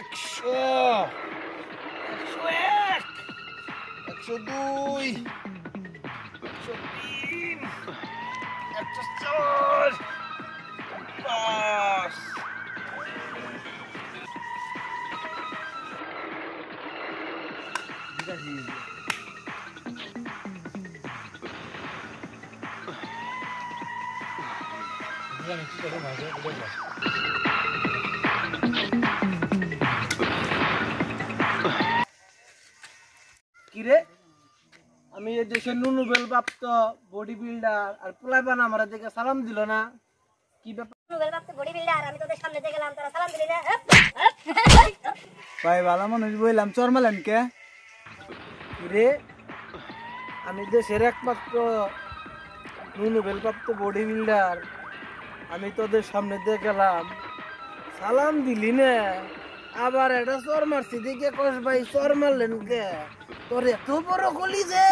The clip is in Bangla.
একশো, 101, 102, 103, 104, 5. কিরে আমি এই দেশের নুনুবেল প্রাপ্ত বডি বিল্ডার আর পোলাইবান আমার দিকে সালাম দিল না কি ব্যাপার? নুনুবেল প্রাপ্ত বডি বিল্ডার আমি তোদের সামনে দিয়ে গেলাম তারা সালাম দিলি না। ভাই ভালো মানুষ বললাম চরমালেন কে? কিরে আমি দেশের একমাত্র নুনুবেল প্রাপ্ত বডি বিল্ডার আমি তোদের সামনে দিয়ে গেলাম সালাম দিলি না আবার এটা চর মারছি দিকে কস ভাই চর মারলেন কে? তোর এত বড় গলি যে